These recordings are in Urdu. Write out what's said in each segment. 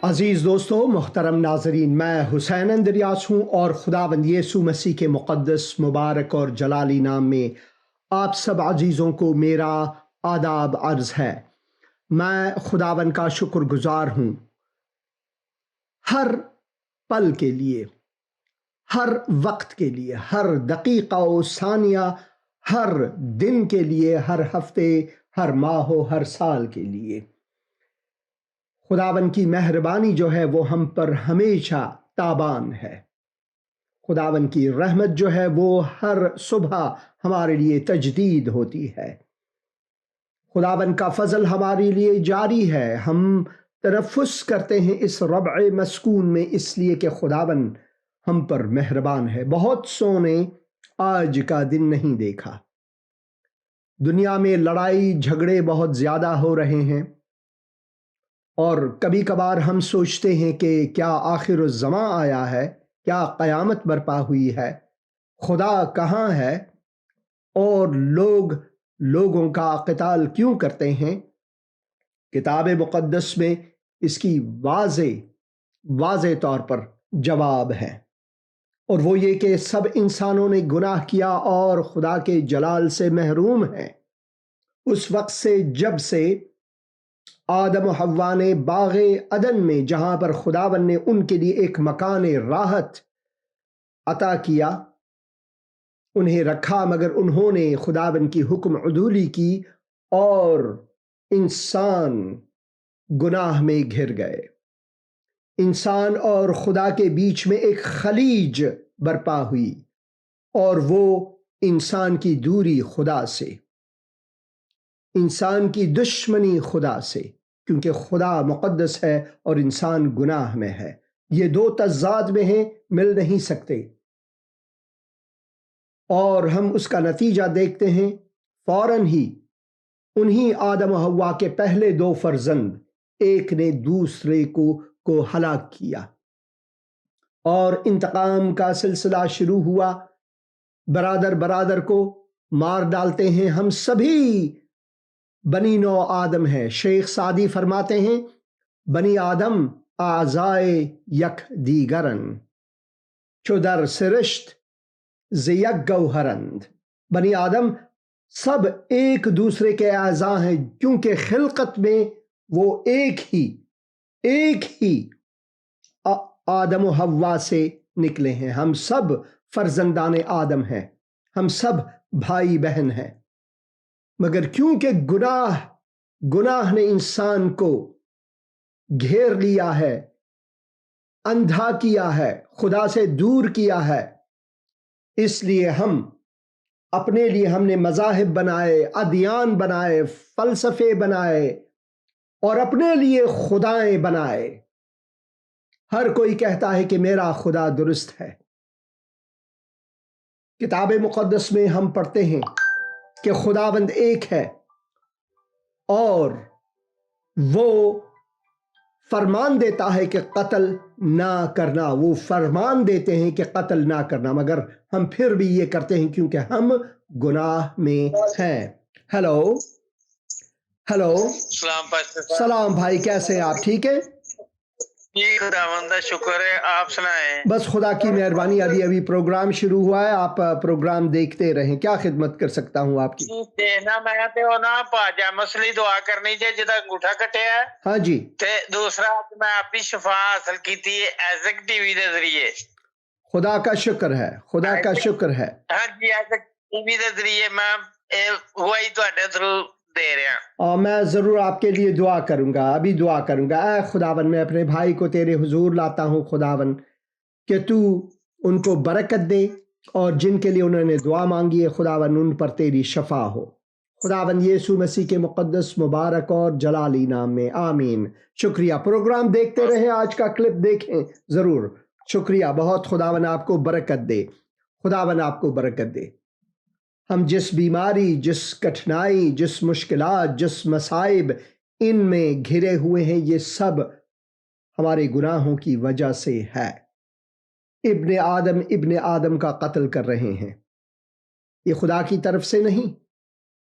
عزیز دوستو، محترم ناظرین، میں حسین اندریاس ہوں اور خداوند یسوع مسیح کے مقدس، مبارک اور جلالی نام میں آپ سب عزیزوں کو میرا آداب عرض ہے۔ میں خداوند کا شکر گزار ہوں ہر پل کے لیے، ہر وقت کے لیے، ہر دقیقہ و ثانیہ، ہر دن کے لیے، ہر ہفتے، ہر ماہ و ہر سال کے لیے۔ خداوند کی مہربانی جو ہے وہ ہم پر ہمیشہ تابان ہے۔ خداوند کی رحمت جو ہے وہ ہر صبح ہمارے لیے تجدید ہوتی ہے۔ خداوند کا فضل ہمارے لیے جاری ہے۔ ہم تنفس کرتے ہیں اس ربع مسکون میں اس لیے کہ خداوند ہم پر مہربان ہے۔ بہت سو نے آج کا دن نہیں دیکھا۔ دنیا میں لڑائی جھگڑے بہت زیادہ ہو رہے ہیں، اور کبھی کبھار ہم سوچتے ہیں کہ کیا آخر الزماں آیا ہے، کیا قیامت برپا ہوئی ہے، خدا کہاں ہے، اور لوگوں کا قتال کیوں کرتے ہیں؟ کتاب مقدس میں اس کی واضح طور پر جواب ہے، اور وہ یہ کہ سب انسانوں نے گناہ کیا اور خدا کے جلال سے محروم ہیں۔ اس وقت سے جب سے آدم و حوا نے باغ عدن میں، جہاں پر خداوند نے ان کے لیے ایک مکان راحت عطا کیا، انہیں رکھا، مگر انہوں نے خداوند کی حکم عدولی کی اور انسان گناہ میں گھر گئے۔ انسان اور خدا کے بیچ میں ایک خلیج برپا ہوئی، اور وہ انسان کی دوری خدا سے، انسان کی دشمنی خدا سے، کیونکہ خدا مقدس ہے اور انسان گناہ میں ہے۔ یہ دو تضاد میں ہیں، مل نہیں سکتے، اور ہم اس کا نتیجہ دیکھتے ہیں۔ فوراً ہی انہی آدم و حوا کے پہلے دو فرزند، ایک نے دوسرے کو ہلاک کیا، اور انتقام کا سلسلہ شروع ہوا۔ برادر کو مار ڈالتے ہیں۔ ہم سبھی بنی نو آدم ہیں۔ شیخ سعدی فرماتے ہیں، بنی آدم اعضائے یک دیگرن، چو در سرشت ز یک گوہرند۔ بنی آدم سب ایک دوسرے کے اعضاء ہیں، کیونکہ خلقت میں وہ ایک ہی آدم و حوا سے نکلے ہیں۔ ہم سب فرزندان آدم ہیں، ہم سب بھائی بہن ہیں، مگر کیونکہ گناہ نے انسان کو گھیر لیا ہے، اندھا کیا ہے، خدا سے دور کیا ہے، اس لیے ہم نے مذاہب بنائے، ادیان بنائے، فلسفے بنائے، اور اپنے لیے خدائیں بنائے۔ ہر کوئی کہتا ہے کہ میرا خدا درست ہے۔ کتاب مقدس میں ہم پڑھتے ہیں کہ خداوند ایک ہے، اور وہ فرمان دیتا ہے کہ قتل نہ کرنا۔ وہ فرمان دیتے ہیں کہ قتل نہ کرنا، مگر ہم پھر بھی یہ کرتے ہیں کیونکہ ہم گناہ میں ہیں۔ ہیلو سلام بھائی، کیسے ہیں آپ؟ ٹھیک ہے جی، خداوند کا شکر ہے، آپ سنائیں؟ بس خدا کی مہربانی۔ ابھی پروگرام شروع ہوا ہے، آپ پروگرام دیکھتے رہیں۔ کیا خدمت کر سکتا ہوں آپ کی؟ دیکھنا میں تے ہونا پاجا مسئلہ دعا کرنی چاہیے جدا انگوٹھا کٹیا ہے۔ ہاں جی۔ تے دوسرا میں آپ کی شفا حاصل کی تھی ایزک ٹی وی دے ذریعے۔ خدا کا شکر ہے، خدا کا شکر ہے۔ ہاں جی، ایزک ٹی وی دے ذریعے میں وہی تواڈے تھرو دے رہا ہوں۔ اور میں ضرور آپ کے لیے دعا کروں گا، ابھی دعا کروں گا۔ اے خداوند، میں اپنے بھائی کو تیرے حضور لاتا ہوں خداوند، کہ تو ان کو برکت دے، اور جن کے لیے انہوں نے دعا مانگی ہے خداوند ان پر تیری شفا ہو۔ خداوند یسوع مسیح کے مقدس، مبارک اور جلالی نام میں آمین۔ شکریہ۔ پروگرام دیکھتے رہیں، آج کا کلپ دیکھیں ضرور۔ شکریہ بہت۔ خداوند آپ کو برکت دے، خداوند آپ کو برکت دے۔ ہم جس بیماری، جس کٹھنائی، جس مشکلات، جس مصائب ان میں گھرے ہوئے ہیں، یہ سب ہمارے گناہوں کی وجہ سے ہے۔ ابن آدم کا قتل کر رہے ہیں، یہ خدا کی طرف سے نہیں۔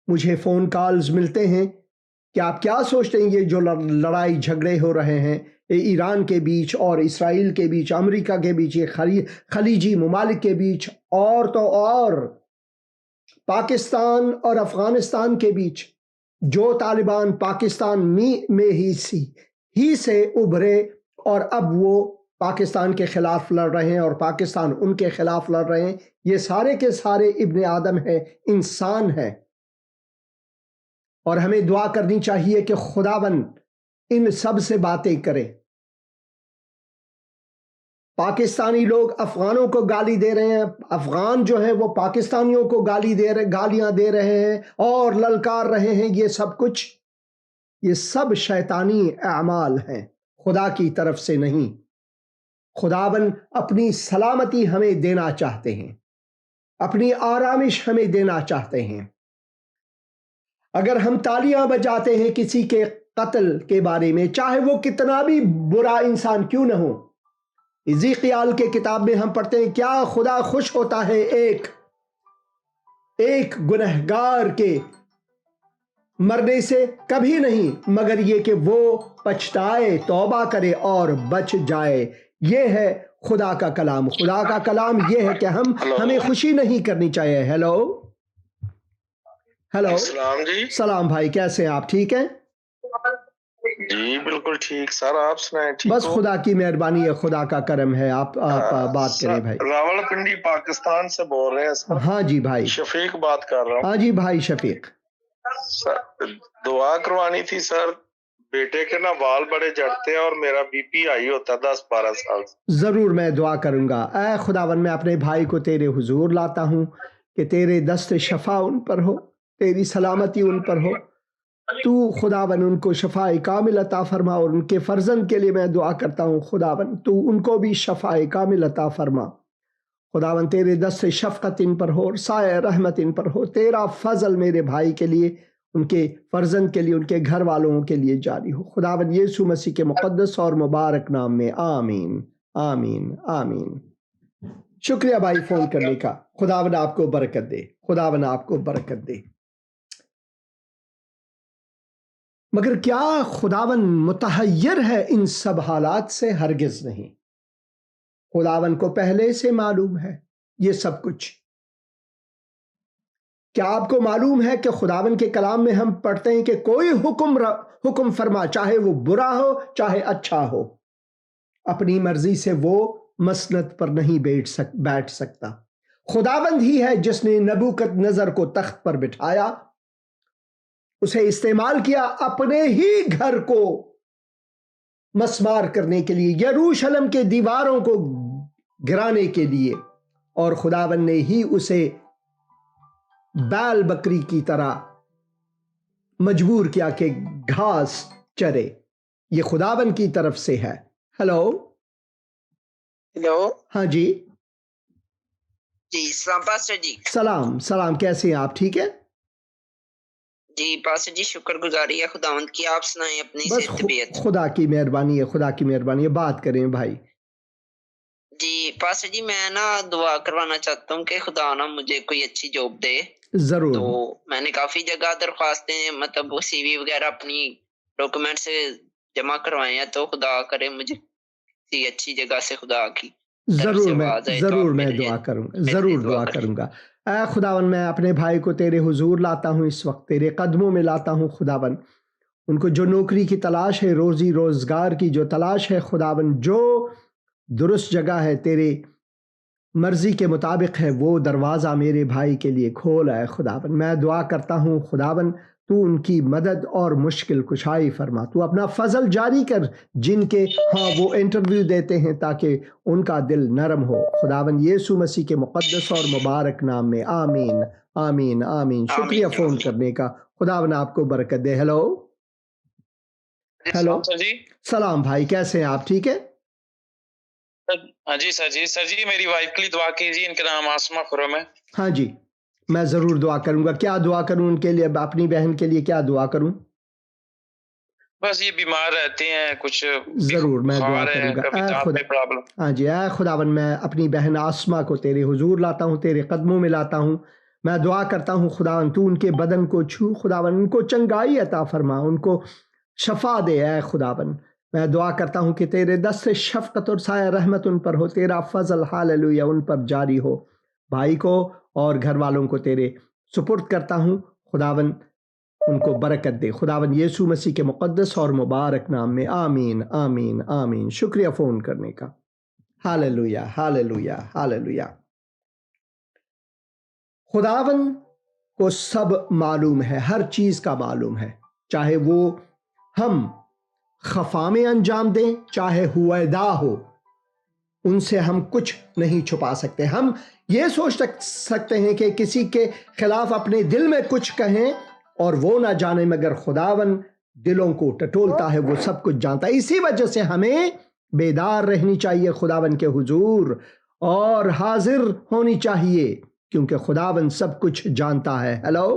مجھے فون کالز ملتے ہیں کہ آپ کیا سوچتے ہیں یہ جو لڑائی جھگڑے ہو رہے ہیں، ایران کے بیچ اور اسرائیل کے بیچ، امریکہ کے بیچ، یہ خلیجی ممالک کے بیچ، اور تو اور پاکستان اور افغانستان کے بیچ، جو طالبان پاکستان میں ہی سے ابھرے اور اب وہ پاکستان کے خلاف لڑ رہے ہیں اور پاکستان ان کے خلاف لڑ رہے ہیں، یہ سارے کے سارے ابن آدم ہیں، انسان ہیں، اور ہمیں دعا کرنی چاہیے کہ خداوند ان سب سے باتیں کرے۔ پاکستانی لوگ افغانوں کو گالی دے رہے ہیں، افغان جو ہیں وہ پاکستانیوں کو گالیاں دے رہے ہیں اور للکار رہے ہیں، یہ سب کچھ، یہ سب شیطانی اعمال ہیں، خدا کی طرف سے نہیں۔ خداوند اپنی سلامتی ہمیں دینا چاہتے ہیں، اپنی آرامش ہمیں دینا چاہتے ہیں۔ اگر ہم تالیاں بجاتے ہیں کسی کے قتل کے بارے میں، چاہے وہ کتنا بھی برا انسان کیوں نہ ہو، حزقیال کے کتاب میں ہم پڑھتے ہیں کیا خدا خوش ہوتا ہے ایک گنہگار کے مرنے سے؟ کبھی نہیں، مگر یہ کہ وہ پچھتائے، توبہ کرے اور بچ جائے۔ یہ ہے خدا کا کلام۔ خدا کا کلام یہ ہے کہ ہمیں خوشی نہیں کرنی چاہیے۔ ہیلو السلام جی۔ سلام بھائی، کیسے ہیں آپ؟ ٹھیک ہیں؟ جی بالکل ٹھیک سر، آپ سنائیں؟ ٹھیک بس ہو؟ خدا کی مہربانی ہے، خدا کا کرم ہے۔ آپ بات کریں بھائی۔ راول پنڈی پاکستان سے بول رہے ہیں سر۔ ہاں جی بھائی۔ شفیق بات کر رہا ہوں۔ ہاں جی بھائی شفیق۔ سر دعا کروانی تھی سر، بیٹے کے نا بال بڑے جھڑتے ہیں اور میرا بی پی ہائی ہوتا ہے 10-12 سال سے۔ ضرور میں دعا کروں گا۔ اے خداوند، میں اپنے بھائی کو تیرے حضور لاتا ہوں کہ تیرے دست شفا ان پر ہو، تیری سلامتی ان پر ہو۔ تو خداوند ان کو شفاء کامل عطا فرما، اور ان کے فرزند کے لیے میں دعا کرتا ہوں خداوند تو ان کو بھی شفاء کامل عطا فرما۔ خداوند تیرے دست شفقت ان پر ہو اور سایہ رحمت ان پر ہو۔ تیرا فضل میرے بھائی کے لیے، ان کے فرزند کے لیے، ان کے گھر والوں کے لیے جاری ہو خداوند یسوع مسیح کے مقدس اور مبارک نام میں، آمین آمین آمین۔ شکریہ بھائی فون کرنے کا۔ خداوند آپ کو برکت دے، خداوند آپ کو برکت دے۔ مگر کیا خداوند متحیر ہے ان سب حالات سے؟ ہرگز نہیں۔ خداوند کو پہلے سے معلوم ہے یہ سب کچھ۔ کیا آپ کو معلوم ہے کہ خداوند کے کلام میں ہم پڑھتے ہیں کہ کوئی حکم فرما، چاہے وہ برا ہو چاہے اچھا ہو، اپنی مرضی سے وہ مسند پر نہیں بیٹھ سکتا۔ خداوند ہی ہے جس نے نبوکد نظر کو تخت پر بٹھایا، اسے استعمال کیا اپنے ہی گھر کو مسمار کرنے کے لیے، یروشلم کے دیواروں کو گرانے کے لیے، اور خداوند نے ہی اسے بیل بکری کی طرح مجبور کیا کہ گھاس چرے۔ یہ خداوند کی طرف سے ہے۔ ہیلو ہاں جی سلام پاسٹر جی۔ سلام، کیسے ہیں آپ؟ ٹھیک ہے جی پاسٹر جی، شکر گزاری ہے خداوند کی، آپ سنائیں اپنی بس طبیعت؟ خدا کی مہربانی ہے، خدا کی مہربانی ہے۔ بات کریں بھائی۔ جی پاسٹر جی، میں نا دعا کروانا چاہتا ہوں کہ خدا نا مجھے کوئی اچھی جاب دے۔ ضرور۔ تو میں نے کافی جگہ درخواستیں، مطلب وہ سی وی وغیرہ اپنی ڈاکومنٹ سے جمع کروائے ہیں، تو خدا کرے مجھے کسی اچھی جگہ سے خدا کی ضرور میں دعا کروں گا، ضرور دعا کروں گا۔ اے خداوند، میں اپنے بھائی کو تیرے حضور لاتا ہوں، اس وقت تیرے قدموں میں لاتا ہوں خداوند۔ ان کو جو نوکری کی تلاش ہے، روزی روزگار کی جو تلاش ہے خداوند، جو درست جگہ ہے تیرے مرضی کے مطابق ہے، وہ دروازہ میرے بھائی کے لیے کھول ہے خداوند۔ میں دعا کرتا ہوں خداوند تو ان کی مدد اور مشکل کشائی فرما، تو اپنا فضل جاری کر جن کے ہاں وہ انٹرویو دیتے ہیں تاکہ ان کا دل نرم ہو خداوند یسوع مسیح کے مقدس اور مبارک نام میں، آمین آمین آمین۔ شکریہ فون کرنے کا، خداوند آپ کو برکت دے۔ ہیلو سلام بھائی، کیسے ہیں آپ؟ ٹھیک ہے؟ ہاں جی سر جی میری وائف کے لیے دعا کیجیے، ان کا نام آسمہ خرم ہے۔ ہاں جی میں ضرور دعا کروں گا۔ کیا دعا کروں ان کے لیے؟ اپنی بہن کے لیے کیا دعا کروں؟ بس یہ بیمار رہتے ہیں کچھ، ضرور میں دعا کروں گا۔ ہاں جی، اے خداوند، میں اپنی بہن آسمہ کو تیرے حضور لاتا ہوں، تیرے قدموں میں لاتا ہوں۔ میں دعا کرتا ہوں خداوند تو ان کے بدن کو چھو خداوند، ان کو چنگائی عطا فرما، ان کو شفا دے اے خداوند۔ میں دعا کرتا ہوں کہ تیرے دست شفقت اور سایہ رحمت ان پر ہو، تیرا فضل ہاللویہ ان پر جاری ہو۔ بھائی کو اور گھر والوں کو تیرے سپرد کرتا ہوں، خداون ان کو برکت دے، خداون یسوع مسیح کے مقدس اور مبارک نام میں، آمین آمین آمین۔ شکریہ فون کرنے کا۔ Hallelujah hallelujah hallelujah. خداون کو سب معلوم ہے، ہر چیز کا معلوم ہے، چاہے وہ ہم خفا میں انجام دیں چاہے ہویدا ہو، ان سے ہم کچھ نہیں چھپا سکتے۔ ہم یہ سوچ سکتے ہیں کہ کسی کے خلاف اپنے دل میں کچھ کہیں اور وہ نہ جانے، مگر خداون دلوں کو ٹٹولتا ہے، وہ سب کچھ جانتا ہے۔ اسی وجہ سے ہمیں بیدار رہنی چاہیے خداون کے حضور اور حاضر ہونی چاہیے، کیونکہ خداون سب کچھ جانتا ہے۔ ہیلو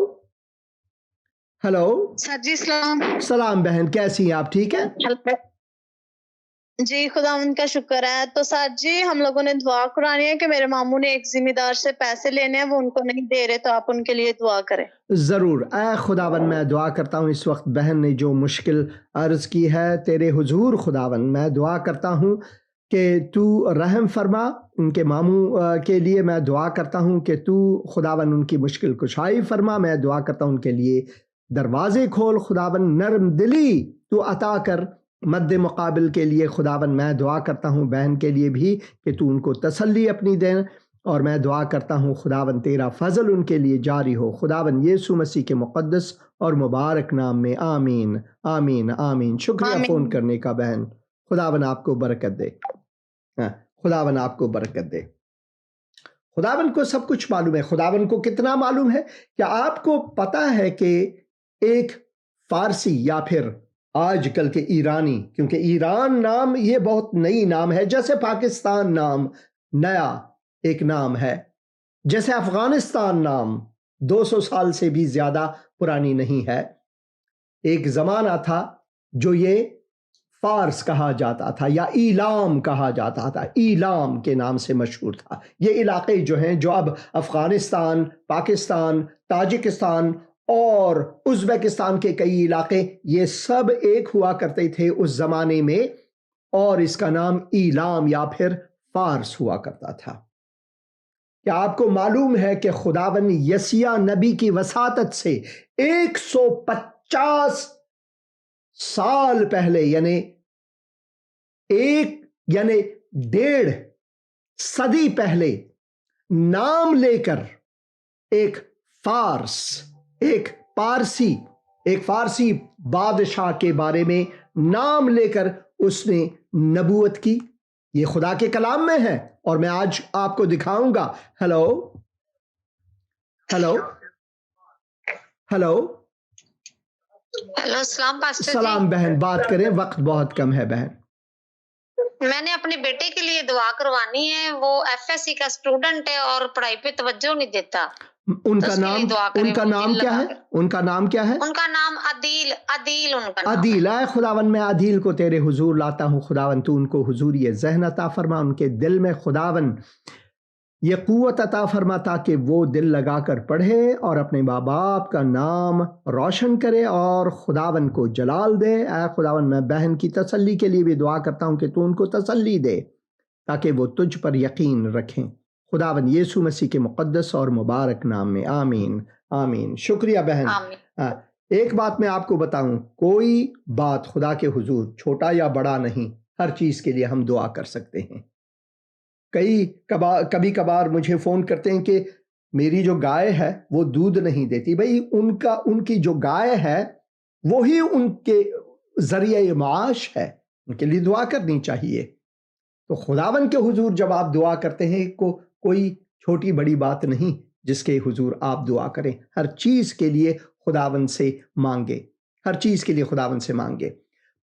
ہیلو سر جی سلام۔ سلام بہن، کیسی ہیں آپ؟ ٹھیک ہے جی خداوند کا شکر ہے۔ تو سر جی ہم لوگوں نے دعا کرانی ہے کہ میرے ماموں نے ایک ذمہ دار سے پیسے لینے ہیں، وہ ان کو نہیں دے رہے، تو آپ ان کے لیے دعا کریں۔ ضرور۔ اے خداون میں دعا کرتا ہوں اس وقت بہن نے جو مشکل عرض کی ہے تیرے حضور، خداون میں دعا کرتا ہوں کہ تو رحم فرما ان کے ماموں کے لیے۔ میں دعا کرتا ہوں کہ تو خداون ان کی مشکل کشائی فرما۔ میں دعا کرتا ہوں ان کے لیے دروازے کھول خداون، نرم دلی تو عطا کر مد مقابل کے لیے خداون۔ میں دعا کرتا ہوں بہن کے لیے بھی کہ تو ان کو تسلی اپنی دیں، اور میں دعا کرتا ہوں خداون تیرا فضل ان کے لیے جاری ہو، خداون یسوع مسیح کے مقدس اور مبارک نام میں، آمین آمین آمین۔ شکریہ آمین۔ فون کرنے کا بہن، خداون آپ کو برکت دے، خداون آپ کو برکت دے۔ خداون کو سب کچھ معلوم ہے۔ خداون کو کتنا معلوم ہے؟ کیا آپ کو پتا ہے کہ ایک فارسی یا پھر آج کل کے ایرانی، کیونکہ ایران نام یہ بہت نئی نام ہے، جیسے پاکستان نام نیا ایک نام ہے، جیسے افغانستان نام 200 سال سے بھی زیادہ پرانی نہیں ہے۔ ایک زمانہ تھا جو یہ فارس کہا جاتا تھا یا ایلام کہا جاتا تھا، ایلام کے نام سے مشہور تھا۔ یہ علاقے جو ہیں، جو اب افغانستان، پاکستان، تاجکستان اور ازبکستان کے کئی علاقے، یہ سب ایک ہوا کرتے تھے اس زمانے میں، اور اس کا نام ایلام یا پھر فارس ہوا کرتا تھا۔ کیا آپ کو معلوم ہے کہ خداون یسیع نبی کی وساطت سے 150 سال پہلے، یعنی 1.5 صدی پہلے، نام لے کر ایک فارسی بادشاہ کے بارے میں نام لے کر اس نے نبوت کی؟ یہ خدا کے کلام میں ہے، اور میں آج آپ کو دکھاؤں گا۔ ہیلو ہیلو ہیلو ہیلو السلام پاسٹر سلام جی۔ بہن، بات کریں، وقت بہت کم ہے بہن۔ میں نے اپنے بیٹے کے لیے دعا کروانی ہے، وہ FSC کا اسٹوڈنٹ ہے اور پڑھائی پہ توجہ نہیں دیتا۔ ان کا نام کیا ہے؟ ان کا نام کیا ہے؟ ان کا نام عدیل ان کا نام عدیل۔ اے خداون میں عدیل کو تیرے حضور لاتا ہوں، خداون تو ان کو حضوری ذہن عطا فرما، ان کے دل میں خداون یہ قوت عطا فرما تاکہ وہ دل لگا کر پڑھے اور اپنے ماں باپ کا نام روشن کرے اور خداون کو جلال دے۔ اے خداون میں بہن کی تسلی کے لیے بھی دعا کرتا ہوں کہ تو ان کو تسلی دے تاکہ وہ تجھ پر یقین رکھیں، خداون یسوع مسیح کے مقدس اور مبارک نام میں، آمین آمین۔ شکریہ بہن۔ آمین۔ ایک بات میں آپ کو بتاؤں، کوئی بات خدا کے حضور چھوٹا یا بڑا نہیں، ہر چیز کے لیے ہم دعا کر سکتے ہیں۔ کبھی کبھار مجھے فون کرتے ہیں کہ میری جو گائے ہے وہ دودھ نہیں دیتی۔ بھئی ان کی جو گائے ہے وہی ان کے ذریعہ معاش ہے، ان کے لیے دعا کرنی چاہیے۔ تو خداون کے حضور جب آپ دعا کرتے ہیں، کوئی چھوٹی بڑی بات نہیں جس کے حضور آپ دعا کریں، ہر چیز کے لیے خداون سے مانگے، ہر چیز کے لیے خداون سے مانگے۔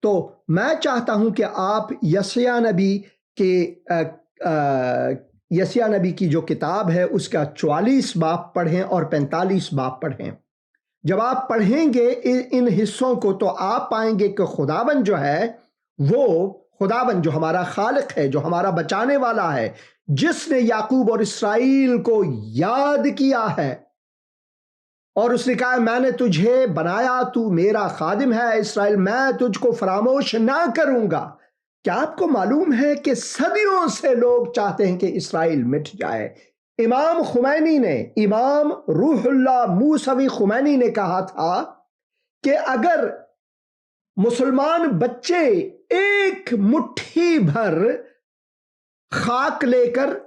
تو میں چاہتا ہوں کہ آپ یسیع نبی کی جو کتاب ہے اس کا 44 باب پڑھیں اور 45 باب پڑھیں۔ جب آپ پڑھیں گے ان حصوں کو تو آپ پائیں گے کہ خداون جو ہے، وہ خداون جو ہمارا خالق ہے، جو ہمارا بچانے والا ہے، جس نے یعقوب اور اسرائیل کو یاد کیا ہے، اور اس نے کہا میں نے تجھے بنایا، تو میرا خادم ہے اسرائیل، میں تجھ کو فراموش نہ کروں گا۔ کیا آپ کو معلوم ہے کہ صدیوں سے لوگ چاہتے ہیں کہ اسرائیل مٹ جائے؟ امام خمینی نے، امام روح اللہ موسوی خمینی نے کہا تھا کہ اگر مسلمان بچے ایک مٹھی بھر خاک لے کر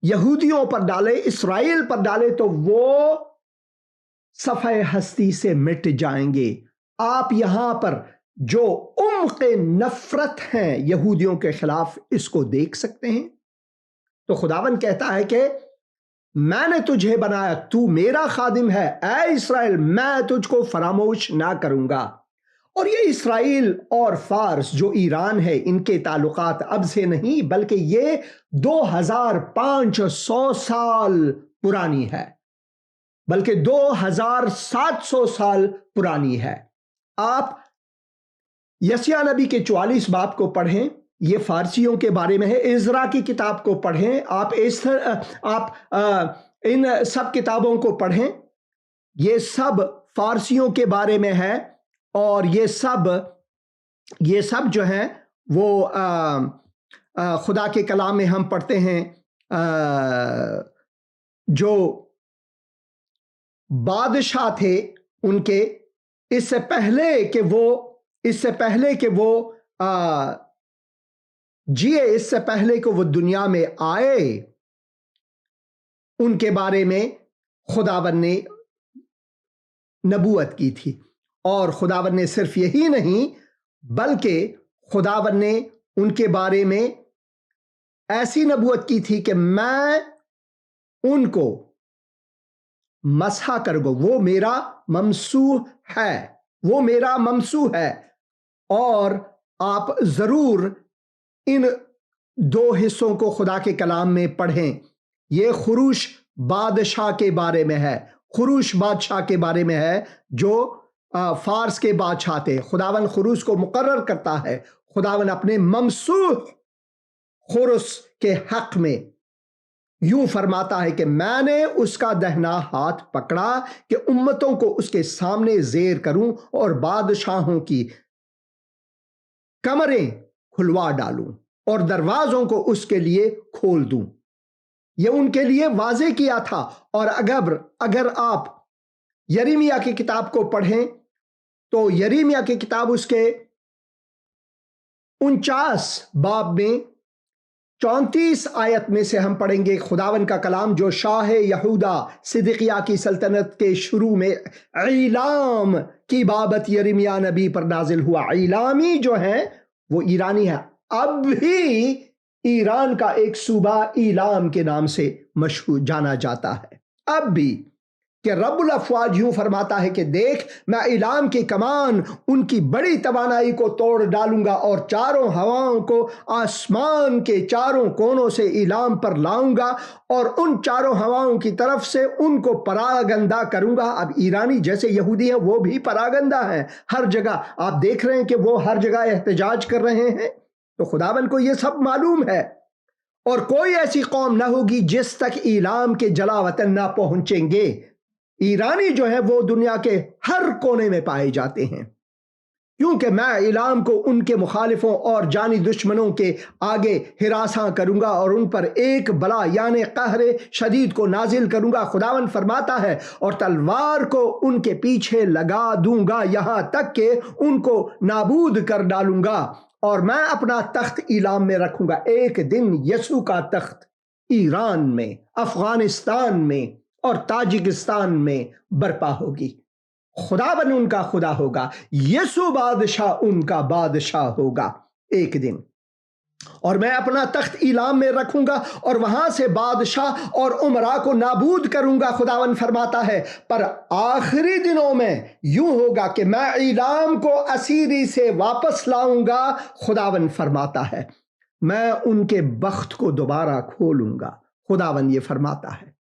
یہودیوں پر ڈالے، اسرائیل پر ڈالے، تو وہ صفحہ ہستی سے مٹ جائیں گے۔ آپ یہاں پر جو عمق نفرت ہیں یہودیوں کے خلاف، اس کو دیکھ سکتے ہیں۔ تو خداوند کہتا ہے کہ میں نے تجھے بنایا، تو میرا خادم ہے، اے اسرائیل، میں تجھ کو فراموش نہ کروں گا۔ اور یہ اسرائیل اور فارس جو ایران ہے، ان کے تعلقات اب سے نہیں بلکہ یہ 2500 سال پرانی ہے، بلکہ 2700 سال پرانی ہے۔ آپ یسیہ نبی کے 44 باب کو پڑھیں، یہ فارسیوں کے بارے میں ہے۔ عزرا کی کتاب کو پڑھیں، آپ ان سب کتابوں کو پڑھیں، یہ سب فارسیوں کے بارے میں ہے، اور یہ سب جو ہیں وہ خدا کے کلام میں ہم پڑھتے ہیں، جو بادشاہ تھے ان کے، اس سے پہلے کہ وہ جیے، اس سے پہلے کہ وہ دنیا میں آئے، ان کے بارے میں خداوند نے نبوت کی تھی۔ اور خداوند نے صرف یہی نہیں بلکہ خداوند نے ان کے بارے میں ایسی نبوت کی تھی کہ میں ان کو مسح کروں گا، وہ میرا ممسوح ہے۔ اور آپ ضرور ان 2 حصوں کو خدا کے کلام میں پڑھیں۔ یہ خروش بادشاہ کے بارے میں ہے، خروش بادشاہ کے بارے میں ہے جو فارس کے بادشاہ تھے۔ خداوند خروش کو مقرر کرتا ہے، خداوند اپنے ممسوح خروش کے حق میں یوں فرماتا ہے کہ میں نے اس کا دہنا ہاتھ پکڑا کہ امتوں کو اس کے سامنے زیر کروں اور بادشاہوں کی کمریں کھلوا ڈالوں اور دروازوں کو اس کے لیے کھول دوں۔ یہ ان کے لیے واضح کیا تھا۔ اور اگر آپ یریمیہ کی کتاب کو پڑھیں تو یریمیہ کی کتاب اس کے 49 باب میں 34 آیت میں سے ہم پڑھیں گے خداوند کا کلام جو شاہ یہودا صدقیہ کی سلطنت کے شروع میں ایلام کی بابت یریمیہ نبی پر نازل ہوا۔ ایلامی جو ہیں وہ ایرانی ہے، اب بھی ایران کا ایک صوبہ ایلام کے نام سے مشہور جانا جاتا ہے اب بھی، کہ رب الافواج یوں فرماتا ہے کہ دیکھ میں ایلام کی کمان ان کی بڑی توانائی کو توڑ ڈالوں گا اور چاروں ہواؤں کو آسمان کے چاروں کونوں سے ایلام پر لاؤں گا اور ان چاروں ہواؤں کی طرف سے ان کو پراگندہ کروں گا۔ اب ایرانی جیسے یہودی ہیں وہ بھی پراگندہ ہیں، ہر جگہ آپ دیکھ رہے ہیں کہ وہ ہر جگہ احتجاج کر رہے ہیں۔ تو خداوند کو یہ سب معلوم ہے، اور کوئی ایسی قوم نہ ہوگی جس تک ایلام کے جلا وطن نہ پہنچیں گے۔ ایرانی جو ہے وہ دنیا کے ہر کونے میں پائے جاتے ہیں، کیونکہ میں ایلام کو ان کے مخالفوں اور جانی دشمنوں کے آگے ہراساں کروں گا اور ان پر ایک بلا یعنی قہر شدید کو نازل کروں گا۔ خداوند فرماتا ہے اور تلوار کو ان کے پیچھے لگا دوں گا یہاں تک کہ ان کو نابود کر ڈالوں گا، اور میں اپنا تخت ایلام میں رکھوں گا۔ ایک دن یسوع کا تخت ایران میں، افغانستان میں اور تاجکستان میں برپا ہوگی۔ خداوند ان کا خدا ہوگا، یسوع بادشاہ ان کا بادشاہ ہوگا ایک دن، اور میں اپنا تخت ایلام میں رکھوں گا اور وہاں سے بادشاہ اور عمراء کو نابود کروں گا۔ خداوند فرماتا ہے پر آخری دنوں میں یوں ہوگا کہ میں ایلام کو اسیری سے واپس لاؤں گا۔ خداوند فرماتا ہے میں ان کے بخت کو دوبارہ کھولوں گا۔ خداوند یہ فرماتا ہے۔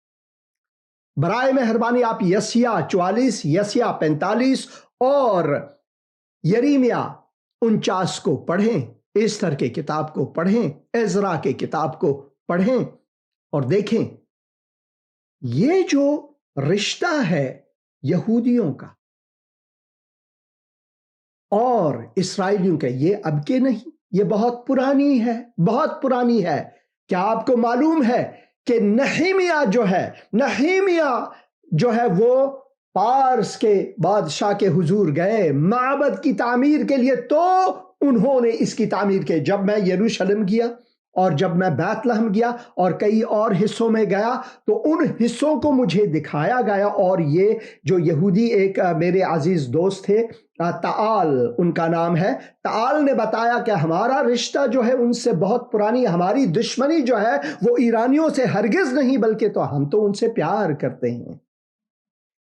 برائے مہربانی آپ یسیہ 44، یسیہ 45 اور یریمیہ 49 کو پڑھیں، ایستر کے کتاب کو پڑھیں، عزرا کے کتاب کو پڑھیں اور دیکھیں یہ جو رشتہ ہے یہودیوں کا اور اسرائیلیوں کا، یہ اب کے نہیں، یہ بہت پرانی ہے، بہت پرانی ہے۔ کیا آپ کو معلوم ہے کہ نہیمیہ جو ہے وہ پارس کے بادشاہ کے حضور گئے معبد کی تعمیر کے لیے، تو انہوں نے اس کی تعمیر کی۔ جب میں یروشلم گیا اور جب میں بیت لحم گیا اور کئی اور حصوں میں گیا تو ان حصوں کو مجھے دکھایا گیا، اور یہ جو یہودی ایک میرے عزیز دوست تھے، تعال ان کا نام ہے، تعال نے بتایا کہ ہمارا رشتہ جو ہے ان سے بہت پرانی، ہماری دشمنی جو ہے وہ ایرانیوں سے ہرگز نہیں، بلکہ تو ہم تو ان سے پیار کرتے ہیں،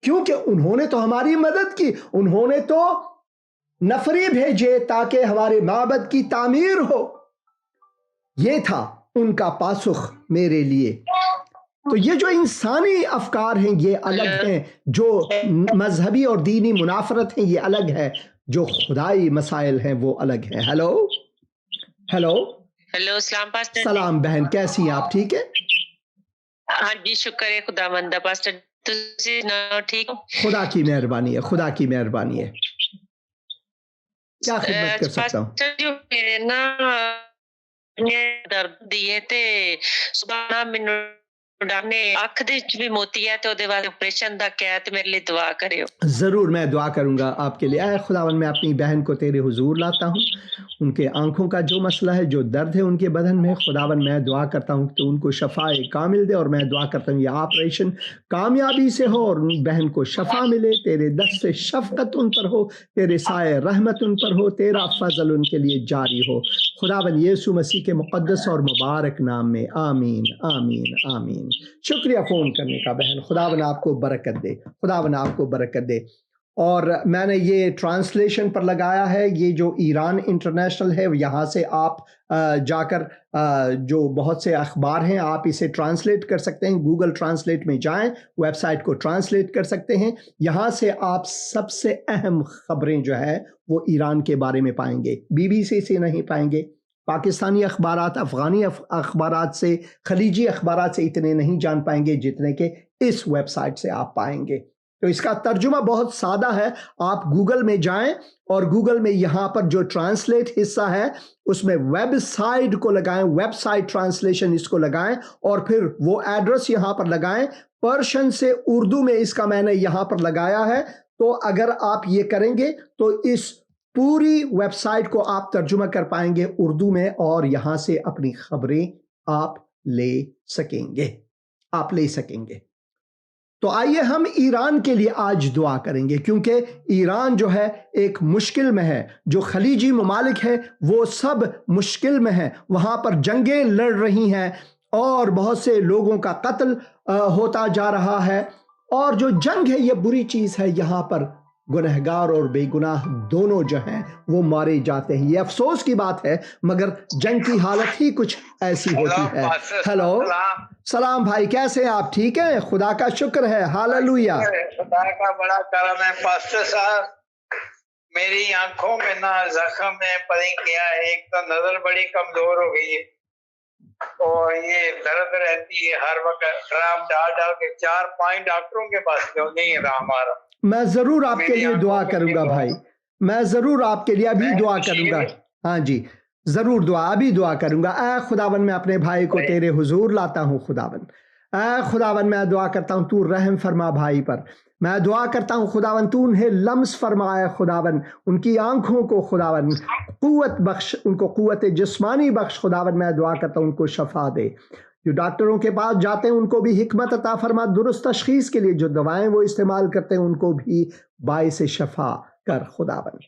کیونکہ انہوں نے تو ہماری مدد کی، انہوں نے تو نفری بھیجے تاکہ ہمارے معبد کی تعمیر ہو۔ یہ تھا ان کا پاسخ میرے لیے۔ تو یہ جو انسانی افکار ہیں یہ الگ ہیں، جو مذہبی اور دینی منافرت ہیں یہ الگ ہے، جو خدائی مسائل ہیں وہ الگ ہیں۔ ہیلو السلام پاسٹر۔ سلام بہن، کیسی ہیں آپ؟ ٹھیک ہے؟ ہاں جی، شکر ہے خدا مندہ پاسٹر، تسی سناؤ ٹھیک ہو؟ خدا کی مہربانی ہے، خدا کی مہربانی ہے۔ کیا خدمت کر سکتا ہوں؟ پاسٹر جو میرے نا درد دیے تے صبح نا مینوں ڈاکٹر نے اکھ دے وچ بھی موتی ہے تے اودے بعد آپریشن دا کہا تے میرے لیے دعا کریو۔ ضرور میں دعا کروں گا آپ کے لیے۔ اے خداوند، میں اپنی بہن کو تیرے حضور لاتا ہوں، ان کے آنکھوں کا جو مسئلہ ہے، جو درد ہے ان کے بدن میں، خداوند میں دعا کرتا ہوں کہ ان کو شفا کامل دے، اور میں دعا کرتا ہوں یہ آپریشن کامیابی سے ہو اور ان بہن کو شفا ملے۔ تیرے دست سے شفقت ان پر ہو، تیرے سائے رحمت ان پر ہو، تیرا فضل ان کے لیے جاری ہو، خداوند یسوع مسیح کے مقدس اور مبارک نام میں، آمین آمین آمین۔ شکریہ فون کرنے کا بہن، خداوند آپ کو برکت دے، خداوند آپ کو برکت دے۔ اور میں نے یہ ٹرانسلیشن پر لگایا ہے، یہ جو ایران انٹرنیشنل ہے، یہاں سے آپ جا کر جو بہت سے اخبار ہیں آپ اسے ٹرانسلیٹ کر سکتے ہیں، گوگل ٹرانسلیٹ میں جائیں، ویب سائٹ کو ٹرانسلیٹ کر سکتے ہیں، یہاں سے آپ سب سے اہم خبریں جو ہے وہ ایران کے بارے میں پائیں گے۔ BBC سے نہیں پائیں گے، پاکستانی اخبارات، افغانی اخبارات سے، خلیجی اخبارات سے اتنے نہیں جان پائیں گے جتنے کہ اس ویب سائٹ سے آپ پائیں گے۔ تو اس کا ترجمہ بہت سادہ ہے، آپ گوگل میں جائیں اور گوگل میں یہاں پر جو ٹرانسلیٹ حصہ ہے اس میں ویب سائٹ کو لگائیں، ویب سائٹ ٹرانسلیشن اس کو لگائیں، اور پھر وہ ایڈریس یہاں پر لگائیں، پرشین سے اردو میں اس کا میں نے یہاں پر لگایا ہے۔ تو اگر آپ یہ کریں گے تو اس پوری ویب سائٹ کو آپ ترجمہ کر پائیں گے اردو میں، اور یہاں سے اپنی خبریں آپ لے سکیں گے۔ تو آئیے ہم ایران کے لیے آج دعا کریں گے، کیونکہ ایران جو ہے ایک مشکل میں ہے، جو خلیجی ممالک ہے وہ سب مشکل میں ہیں، وہاں پر جنگیں لڑ رہی ہیں اور بہت سے لوگوں کا قتل ہوتا جا رہا ہے، اور جو جنگ ہے یہ بری چیز ہے، یہاں پر گنہگار اور بے گناہ دونوں جو ہیں وہ مارے جاتے ہیں۔ یہ افسوس کی بات ہے، مگر جنگ کی حالت ہی کچھ ایسی ہوتی ہے۔ ہیلو، سلام بھائی، کیسے ہیں آپ؟ ٹھیک ہیں؟ خدا کا شکر ہے، ہاللویا۔ خدا کا بڑا کرم ہے پاسٹر صاحب، میری آنکھوں میں نا زخم ہے، پتہ نہیں کیا ہے، ایک تو نظر بڑی کمزور ہو گئی ہے اور یہ درد رہتی ہے ہر وقت، ڈرام ڈال کے 4-5 ڈاکٹروں کے پاس کیوں نہیں رام آ رہا۔ میں ضرور آپ کے لیے دعا کروں گا بھائی، میں ضرور آپ کے لیے ابھی دعا کروں گا۔ ہاں جی، ضرور ابھی دعا کروں گا۔ اے خداوند، میں اپنے بھائی کو تیرے حضور لاتا ہوں خداوند۔ اے خداوند، میں دعا کرتا ہوں تو رحم فرما بھائی پر، میں دعا کرتا ہوں خداوند تو انہیں لمس فرمائے خداوند، ان کی آنکھوں کو خداوند قوت بخش، ان کو قوت جسمانی بخش خداوند، میں دعا کرتا ہوں ان کو شفا دے۔ جو ڈاکٹروں کے پاس جاتے ہیں ان کو بھی حکمت عطا فرما، درست تشخیص کے لیے جو دوائیں وہ استعمال کرتے ہیں ان کو بھی باعث شفا کر خداوند۔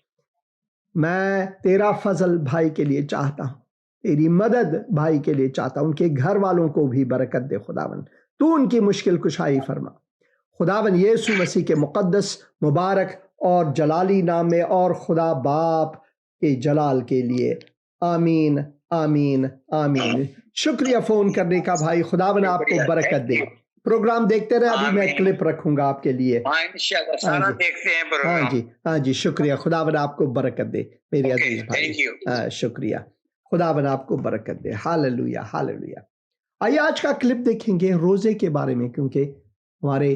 میں تیرا فضل بھائی کے لیے چاہتا ہوں، تیری مدد بھائی کے لیے چاہتا ہوں، ان کے گھر والوں کو بھی برکت دے خداوند، تو ان کی مشکل کشائی فرما خداوند، یسوع مسیح کے مقدس، مبارک اور جلالی نام میں، اور خدا باپ کے جلال کے لیے، آمین آمین آمین۔ شکریہ فون کرنے کا بھائی، خداوند آپ کو برکت دے۔ پروگرام دیکھتے رہے، ابھی میں کلپ رکھوں گا آپ کے لیے۔ ہاں جی، شکریہ، خداوند آپ کو برکت دے میری عزیز بھائی، شکریہ، خداوند آپ کو برکت دے۔ Hallelujah hallelujah. آئیے آج کا کلپ دیکھیں گے روزے کے بارے میں، کیونکہ ہمارے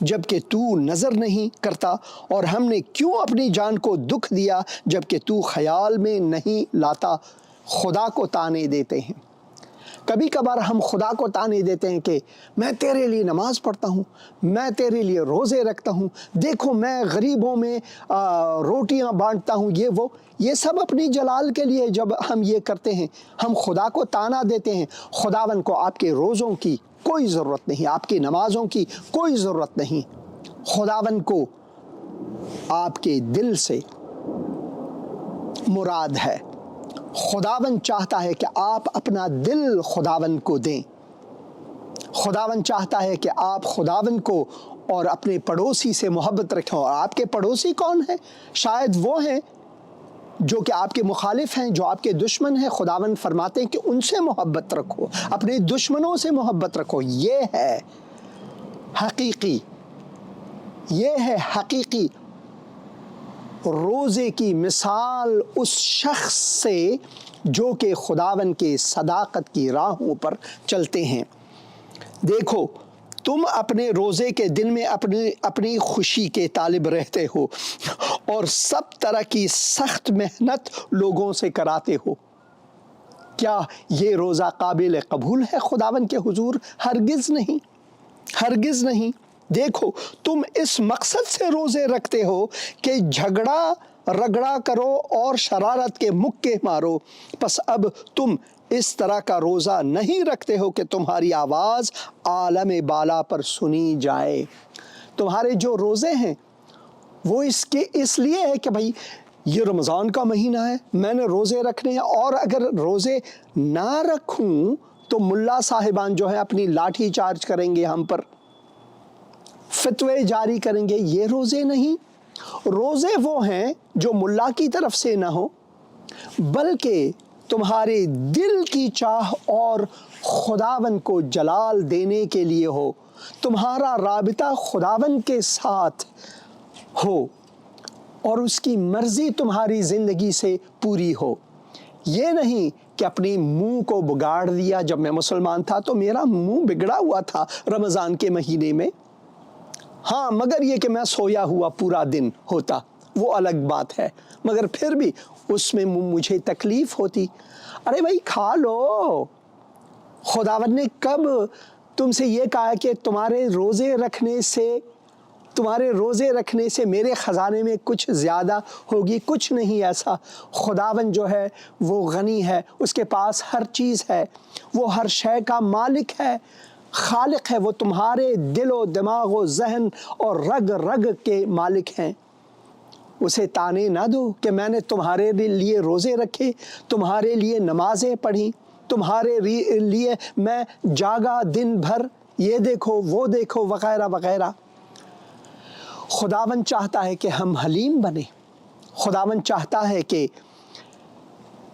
جبکہ تو نظر نہیں کرتا، اور ہم نے کیوں اپنی جان کو دکھ دیا جبکہ تو خیال میں نہیں لاتا۔ خدا کو طعنے دیتے ہیں۔ کبھی کبھار ہم خدا کو طعنے دیتے ہیں کہ میں تیرے لیے نماز پڑھتا ہوں، میں تیرے لیے روزے رکھتا ہوں، دیکھو میں غریبوں میں روٹیاں بانٹتا ہوں، یہ سب اپنی جلال کے لیے جب ہم یہ کرتے ہیں ہم خدا کو طعنہ دیتے ہیں۔ خداوند کو آپ کے روزوں کی کوئی ضرورت نہیں، آپ کی نمازوں کی کوئی ضرورت نہیں۔ خداوند کو آپ کے دل سے مراد ہے۔ خداوند چاہتا ہے کہ آپ اپنا دل خداوند کو دیں۔ خداوند چاہتا ہے کہ آپ خداوند کو اور اپنے پڑوسی سے محبت رکھیں۔ اور آپ کے پڑوسی کون ہیں؟ شاید وہ ہیں جو کہ آپ کے مخالف ہیں، جو آپ کے دشمن ہیں۔ خداوند فرماتے ہیں کہ ان سے محبت رکھو، اپنے دشمنوں سے محبت رکھو۔ یہ ہے حقیقی روزے کی مثال اس شخص سے جو کہ خداوند کے صداقت کی راہوں پر چلتے ہیں۔ دیکھو تم اپنے روزے کے دن میں اپنی خوشی کے طالب رہتے ہو اور سب طرح کی سخت محنت لوگوں سے کراتے ہو۔ کیا یہ روزہ قابل قبول ہے خداوند کے حضور؟ ہرگز نہیں، ہرگز نہیں۔ دیکھو تم اس مقصد سے روزے رکھتے ہو کہ جھگڑا رگڑا کرو اور شرارت کے مکے مارو، پس اب تم اس طرح کا روزہ نہیں رکھتے ہو کہ تمہاری آواز عالم بالا پر سنی جائے۔ تمہارے جو روزے ہیں وہ اس لیے ہے کہ بھائی یہ رمضان کا مہینہ ہے، میں نے روزے رکھنے ہیں، اور اگر روزے نہ رکھوں تو ملا صاحبان جو ہیں اپنی لاٹھی چارج کریں گے ہم پر، فتوے جاری کریں گے۔ یہ روزے نہیں، روزے وہ ہیں جو ملا کی طرف سے نہ ہو بلکہ تمہارے دل کی چاہ اور خداوند کو جلال دینے کے لیے ہو، تمہارا رابطہ خداوند کے ساتھ ہو اور اس کی مرضی تمہاری زندگی سے پوری ہو۔ یہ نہیں کہ اپنے منہ کو بگاڑ دیا۔ جب میں مسلمان تھا تو میرا منہ بگڑا ہوا تھا رمضان کے مہینے میں، ہاں مگر یہ کہ میں سویا ہوا پورا دن ہوتا وہ الگ بات ہے، مگر پھر بھی اس میں مجھے تکلیف ہوتی۔ ارے بھائی کھا لو، خداوند نے کب تم سے یہ کہا کہ تمہارے روزے رکھنے سے میرے خزانے میں کچھ زیادہ ہوگی؟ کچھ نہیں ایسا۔ خداوند جو ہے وہ غنی ہے، اس کے پاس ہر چیز ہے، وہ ہر شے کا مالک ہے، خالق ہے، وہ تمہارے دل و دماغ و ذہن اور رگ رگ کے مالک ہیں۔ اسے طعنے نہ دو کہ میں نے تمہارے لیے روزے رکھے، تمہارے لیے نمازیں پڑھی، تمہارے لیے میں جاگا دن بھر، یہ دیکھو وہ دیکھو وغیرہ وغیرہ۔ خداوند چاہتا ہے کہ ہم حلیم بنیں۔ خداوند چاہتا ہے کہ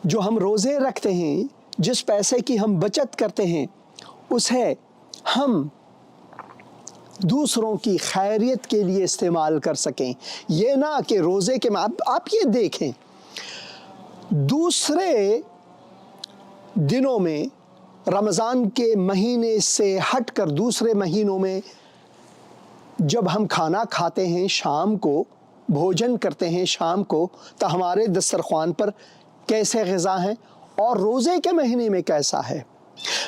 جو ہم روزے رکھتے ہیں، جس پیسے کی ہم بچت کرتے ہیں، اسے ہم دوسروں کی خیریت کے لیے استعمال کر سکیں۔ یہ نہ کہ روزے کے آپ یہ دیکھیں دوسرے دنوں میں، رمضان کے مہینے سے ہٹ کر دوسرے مہینوں میں جب ہم کھانا کھاتے ہیں، شام کو بھوجن کرتے ہیں شام کو، تو ہمارے دسترخوان پر کیسے غذا ہیں اور روزے کے مہینے میں کیسا ہے۔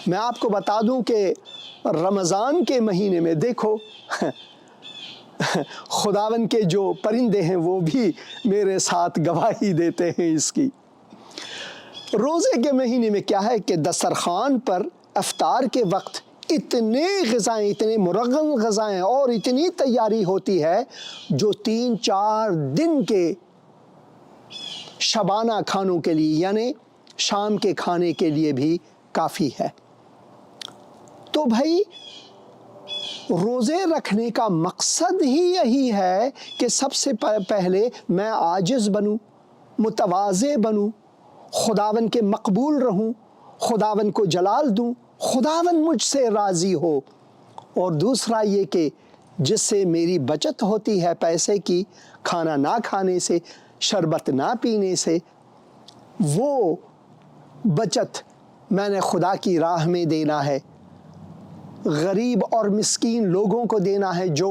میں آپ کو بتا دوں کہ رمضان کے مہینے میں دیکھو خداوند کے جو پرندے ہیں وہ بھی میرے ساتھ گواہی دیتے ہیں اس کی۔ روزے کے مہینے میں کیا ہے کہ دسترخوان پر افطار کے وقت اتنے غذائیں، اتنے مرغن غذائیں اور اتنی تیاری ہوتی ہے جو 3-4 دن کے شبانہ کھانوں کے لیے یعنی شام کے کھانے کے لیے بھی کافی ہے۔ تو بھائی روزے رکھنے کا مقصد ہی یہی ہے کہ سب سے پہلے میں عاجز بنوں، متواضع بنوں، خداوند کے مقبول رہوں، خداوند کو جلال دوں، خداوند مجھ سے راضی ہو۔ اور دوسرا یہ کہ جس سے میری بچت ہوتی ہے پیسے کی، کھانا نہ کھانے سے، شربت نہ پینے سے، وہ بچت میں نے خدا کی راہ میں دینا ہے، غریب اور مسکین لوگوں کو دینا ہے جو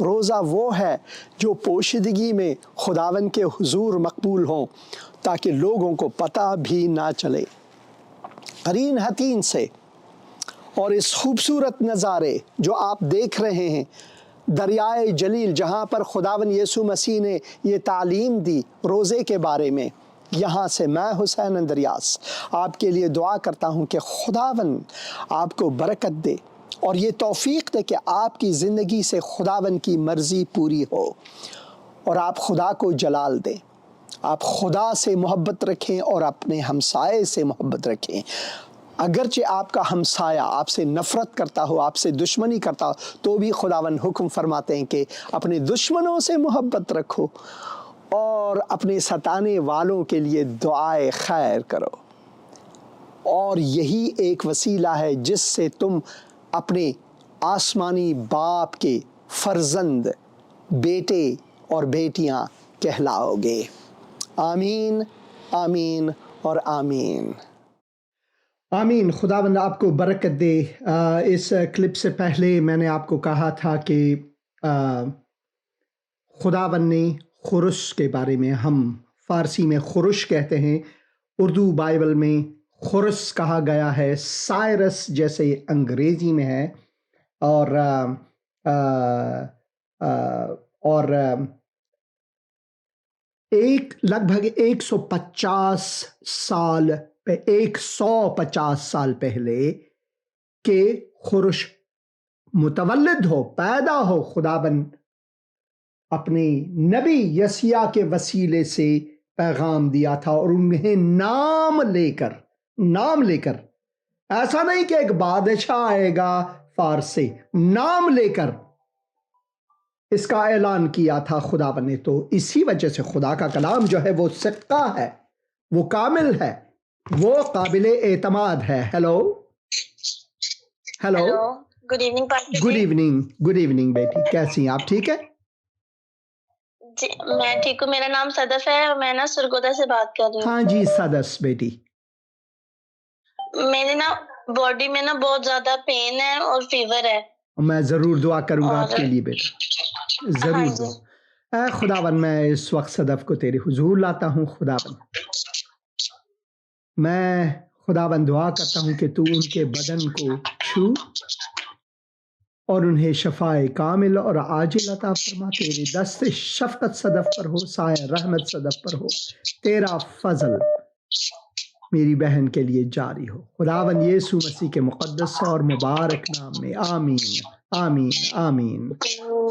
روزہ وہ ہے جو پوشیدگی میں خداوند کے حضور مقبول ہوں تاکہ لوگوں کو پتہ بھی نہ چلے۔ قرین حتین سے اور اس خوبصورت نظارے جو آپ دیکھ رہے ہیں، دریائے جلیل جہاں پر خداوند یسوع مسیح نے یہ تعلیم دی روزے کے بارے میں، یہاں سے میں حسین اندریاس آپ کے لیے دعا کرتا ہوں کہ خداوند آپ کو برکت دے اور یہ توفیق دے کہ آپ کی زندگی سے خداوند کی مرضی پوری ہو اور آپ خدا کو جلال دیں، آپ خدا سے محبت رکھیں اور اپنے ہمسائے سے محبت رکھیں۔ اگرچہ آپ کا ہمسایہ آپ سے نفرت کرتا ہو، آپ سے دشمنی کرتا ہو، تو بھی خداوند حکم فرماتے ہیں کہ اپنے دشمنوں سے محبت رکھو اور اپنے ستانے والوں کے لیے دعائے خیر کرو، اور یہی ایک وسیلہ ہے جس سے تم اپنے آسمانی باپ کے فرزند، بیٹے اور بیٹیاں کہلاؤ گے۔ آمین، آمین اور آمین۔ آمین۔ خداوند آپ کو برکت دے۔ اس کلپ سے پہلے میں نے آپ کو کہا تھا کہ خداوند نے خرش کے بارے میں، ہم فارسی میں خرش کہتے ہیں، اردو بائبل میں خرس کہا گیا ہے، سائرس جیسے انگریزی میں ہے، اور لگ بھگ 150 سال پہلے کہ خرش متولد ہو، پیدا ہو، خداوند اپنے نبی یسیع کے وسیلے سے پیغام دیا تھا، اور انہیں نام لے کر ایسا نہیں کہ ایک بادشاہ آئے گا فارس سے، نام لے کر اس کا اعلان کیا تھا خداوند نے۔ تو اسی وجہ سے خدا کا کلام جو ہے وہ سکہ ہے، وہ کامل ہے، وہ قابل اعتماد ہے۔ Hello good evening good evening بیٹی، کیسی ہیں آپ؟ ٹھیک ہے جی، میں ٹھیک ہوں۔ میرا نام صدف ہے اور میں سرگودا سے بات کر رہی ہوں۔ ہاں جی صدف بیٹی، میرے باڈی میں بہت زیادہ پین ہے اور فیور ہے۔ میں ضرور دعا کروں گا آپ کے لیے بیٹا، ضرور دعا۔ اے خداوند، میں اس وقت صدف کو تیرے حضور لاتا ہوں۔ خداوند دعا کرتا ہوں کہ تو ان کے بدن کو چھو اور انہیں شفائے کامل اور عاجل عطا فرما۔ تیرے دست شفقت صدف پر ہو، سایہ رحمت صدف پر ہو، تیرا فضل میری بہن کے لیے جاری ہو، خداوند یسوع مسیح کے مقدس اور مبارک نام میں، آمین آمین آمین۔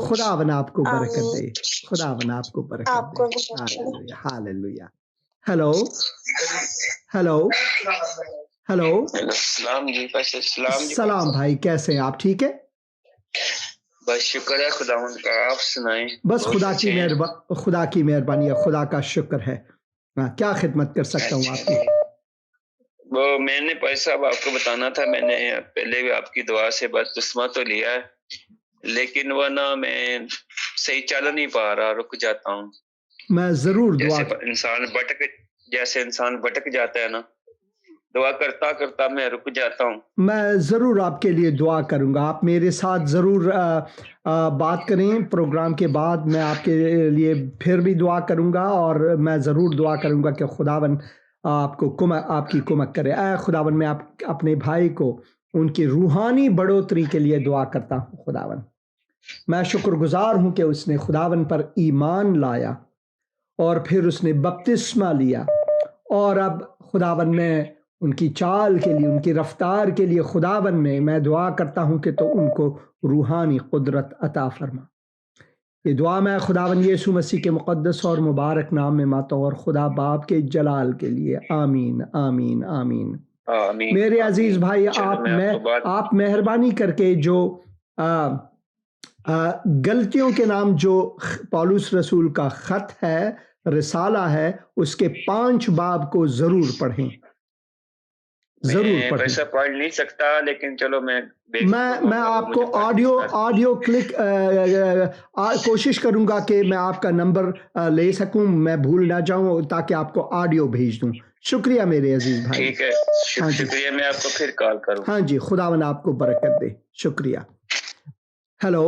خداوند آپ کو برکت دے، خداوند آپ کو برکت دے۔ Hallelujah hallelujah. ہیلو السلام جی، سلام بھائی، کیسے ہیں آپ؟ ٹھیک ہے، بس شکر ہے خداوند کا، آپ سنائیں۔ بس خدا کی مہربانی ہے، خدا کا شکر ہے۔ کیا خدمت کر سکتا ہوں آپ کی؟ وہ میں نے بھائی صاحب آپ کو بتانا تھا، میں نے پہلے بھی آپ کی دعا سے بپتسمہ تو لیا ہے، لیکن وہ میں صحیح چل نہیں پا رہا، رک جاتا ہوں۔ میں ضرور دعا جیسے انسان بھٹک جاتا ہے نا، دعا کرتا کرتا میں رک جاتا ہوں۔ میں ضرور آپ کے لیے دعا کروں گا، آپ میرے ساتھ ضرور بات کریں پروگرام کے بعد، میں آپ کے لیے پھر بھی دعا کروں گا، اور میں ضرور دعا کروں گا کہ خداوند آپ کی کمک کرے۔ اے خداوند، میں اپنے بھائی کو ان کی روحانی بڑھوتری کے لیے دعا کرتا ہوں۔ خداوند، میں شکر گزار ہوں کہ اس نے خداوند پر ایمان لایا اور پھر اس نے بپتسمہ لیا، اور اب خداوند میں ان کی چال کے لیے، ان کی رفتار کے لیے خداوند میں دعا کرتا ہوں کہ تو ان کو روحانی قدرت عطا فرما۔ یہ دعا میں خداوند یسوع مسیح کے مقدس اور مبارک نام میں مانگتا ہوں، اور خدا باپ کے جلال کے لیے، آمین آمین آمین۔ میرے عزیز بھائی، آپ مہربانی کر کے جو غلطیوں کے نام جو پولس رسول کا خط ہے، رسالہ ہے، اس کے 5 باب کو ضرور پڑھیں، ضرور پڑھیں۔ ویسا پڑھ نہیں سکتا، لیکن چلو میں آپ کو آڈیو کلک کوشش کروں گا کہ میں آپ کا نمبر لے سکوں، میں بھول نہ جاؤں، تاکہ آپ کو آڈیو بھیج دوں۔ شکریہ میرے عزیز بھائی، ٹھیک ہے، شکریہ، میں آپ کو پھر کال کروں۔ ہاں جی، خداوند آپ کو برکت دے، شکریہ۔ ہیلو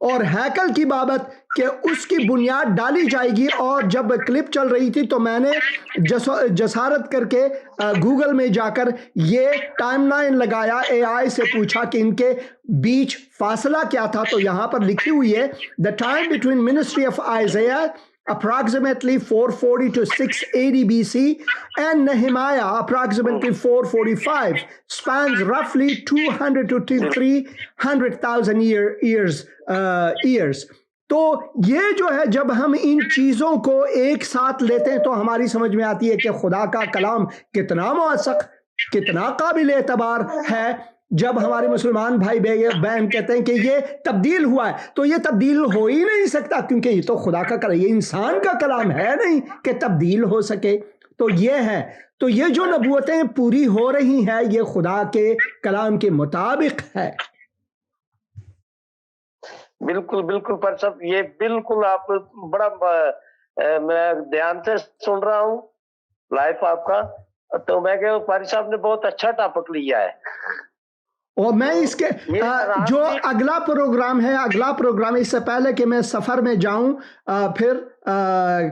اور ہیکل کی بابت کہ اس کی بنیاد ڈالی جائے گی. اور جب کلپ چل رہی تھی تو میں نے جسارت کر کے گوگل میں جا کر یہ ٹائم لائن لگایا, اے آئی سے پوچھا کہ ان کے بیچ فاصلہ کیا تھا, تو یہاں پر لکھی ہوئی ہے the time between ministry of Isaiah approximately 440 to 680 BC and Nehemiah approximately 445 spans roughly 200 to 300,000 years. تو یہ جو ہے جب ہم ان چیزوں کو ایک ساتھ لیتے ہیں تو ہماری سمجھ میں آتی ہے کہ خدا کا کلام کتنا موثق, کتنا قابل اعتبار ہے. جب ہمارے مسلمان بھائی بہن کہتے ہیں کہ یہ تبدیل ہوا ہے, تو یہ تبدیل ہو ہی نہیں سکتا, کیونکہ یہ تو خدا کا کلام, یہ انسان کا کلام ہے نہیں کہ تبدیل ہو سکے. تو یہ ہے, تو یہ جو نبوتیں پوری ہو رہی ہیں یہ خدا کے کلام کے مطابق ہے. بالکل بالکل پر صاحب, یہ بالکل آپ بڑا میں دھیان سے سن رہا ہوں لائف آپ کا, تو میں کہ پاری صاحب نے بہت اچھا ٹاپک لیا ہے. اور میں اس کے جو اگلا پروگرام اس سے پہلے کہ میں سفر میں جاؤں, پھر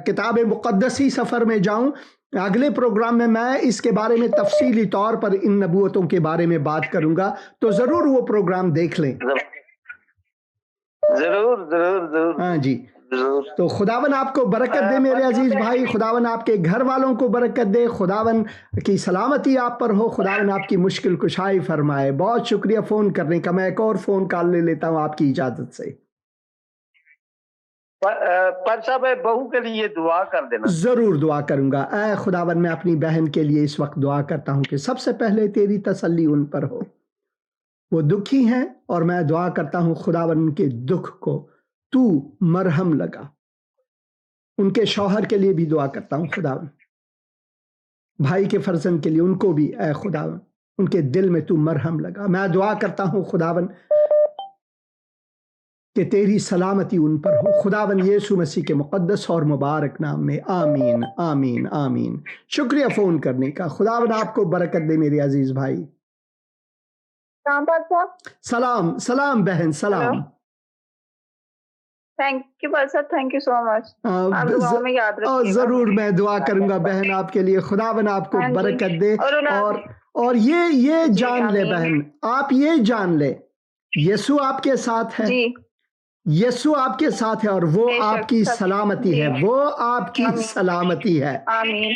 کتاب مقدسی سفر میں جاؤں, اگلے پروگرام میں اس کے بارے میں تفصیلی طور پر ان نبوتوں کے بارے میں بات کروں گا, تو ضرور وہ پروگرام دیکھ لیں. ضرور ضرور ضرور. ہاں جی, تو خداون آپ کو برکت دے میرے عزیز بھائی, خداون آپ کے گھر والوں کو برکت دے, خداون کی سلامتی آپ پر ہو, خداون آپ کی مشکل کشائی فرمائے. بہت شکریہ فون کرنے کا. میں ایک اور فون کال لے لیتا ہوں آپ کی اجازت سے. پر صاحب بہو کے لیے دعا کر دینا. ضرور دعا کروں گا. اے خداون میں اپنی بہن کے لیے اس وقت دعا کرتا ہوں کہ سب سے پہلے تیری تسلی ان پر ہو, وہ دکھی ہیں, اور میں دعا کرتا ہوں خداون ان کے دکھ کو تو مرہم لگا. ان کے شوہر کے لیے بھی دعا کرتا ہوں خداون, بھائی کے فرزند کے لیے, ان کو بھی اے خداون ان کے دل میں تو مرہم لگا. میں دعا کرتا ہوں خداون کہ تیری سلامتی ان پر ہو, خداون یسوع مسیح کے مقدس اور مبارک نام میں, آمین آمین آمین. شکریہ فون کرنے کا. خداون آپ کو برکت دے میرے عزیز بھائی. سلام سلام بہن, سلام. تھینک یو صاحب, تھینک یو سو مچ. ضرور میں دعا کروں گا بہن آپ کے لیے. خداون آپ کو برکت دے. اور یہ جان لے بہن, آپ یہ جان لے یسوع آپ کے ساتھ ہے, یسوع آپ کے ساتھ ہے, اور وہ آپ کی سلامتی ہے, وہ آپ کی سلامتی ہے. آمین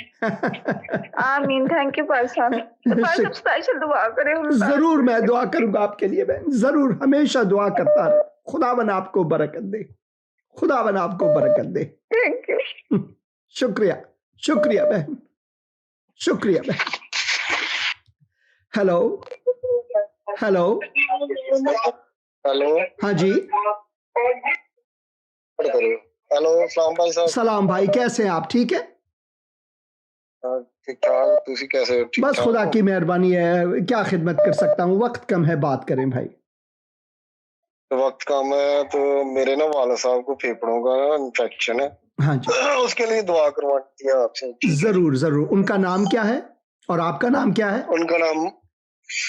آمین. تھینک یو صاحب. اسپیشل دعا کریں. ضرور میں دعا کروں گا آپ کے لیے بہن, ضرور ہمیشہ دعا کرتا رہے. خداون آپ کو برکت دے, خداون آپ کو برکت دے. Thank you. شکریہ شکریہ بہن, شکریہ بہن. Hello hello hello. ہاں جی. ہیلو, سلام بھائی صاحب. سلام بھائی, کیسے ہیں آپ؟ ٹھیک ہے, ٹھیک ٹھاک. تسی کیسے ہو؟ بس خدا کی مہربانی ہے. کیا خدمت کر سکتا ہوں؟ وقت کم ہے, بات کریں بھائی. وقت کم ہے تو میرے نا والد صاحب کو پھیپڑوں کا انفیکشن ہے. ہاں جی, اس کے لیے دعا کروانی ہے آپ سے. ضرور ضرور. ان کا نام کیا ہے اور آپ کا نام کیا ہے؟ ان کا نام,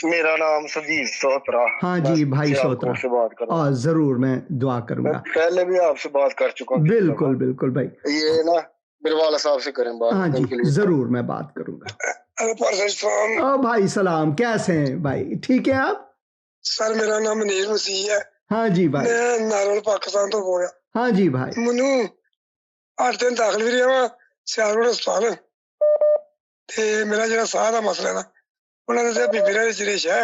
میرا نام سدیپ سوترا. ہاں جی بھائی سوترا, سے بات کر رہا ہوں. ضرور میں دعا کروں گا. پہلے بھی آپ سے بات کر چکا ہوں. بالکل بالکل بھائی. یہ نا میرے والد صاحب سے کریں بات. ہاں جی ضرور میں بات کروں گا. بھائی سلام, کیسے ہیں بھائی؟ ٹھیک ہے آپ؟ سر میرا نام منیر مسیح ہے. ہاں جی بھائی. میں نارول پاکستان تو بول رہا. ہاں جی بھائی. منو 8 دن داخل بھی رہا سیالکوٹ ہسپتال, تے میرا جڑا ساہ دا مسئلہ ہے نا, انہوں نے دسیا بی پی ریش ہے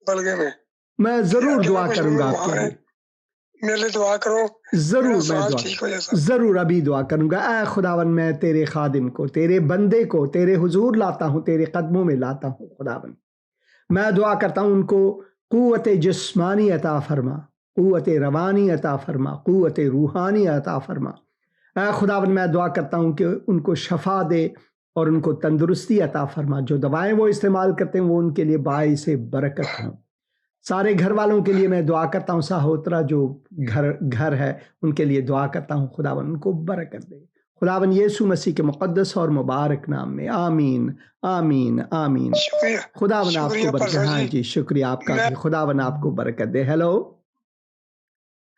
بلگے میں ضرور دعا کروں گا آپ کے لیے. میرے لیے دعا کرو. ضرور میں ضرور ابھی دعا کروں گا. اے خداون میں تیرے خادم کو, تیرے بندے کو تیرے حضور لاتا ہوں, تیرے قدموں میں لاتا ہوں. خداون میں دعا کرتا ہوں ان کو قوت جسمانی عطا فرما, قوت روانی عطا فرما, قوت روحانی عطا فرما. اے خداون میں دعا کرتا ہوں کہ ان کو شفا دے اور ان کو تندرستی عطا فرما. جو دوائیں وہ استعمال کرتے ہیں وہ ان کے لیے باعث برکت ہوں. سارے گھر والوں کے لیے میں دعا کرتا ہوں. ساہوترا جو گھر ہے ان کے لیے دعا کرتا ہوں. خداون ان کو برکت دے. خداون یسوع مسیح کے مقدس اور مبارک نام میں, آمین آمین آمین. خداون آپ کو برکت. ہاں جی شکریہ آپ کا, خداون آپ کو برکت دے. ہیلو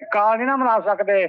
ਕਾਲ ਨਹੀਂ ਨਾ ਮਨਾ ਸਕਦੇ,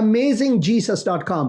amazingjesus.com,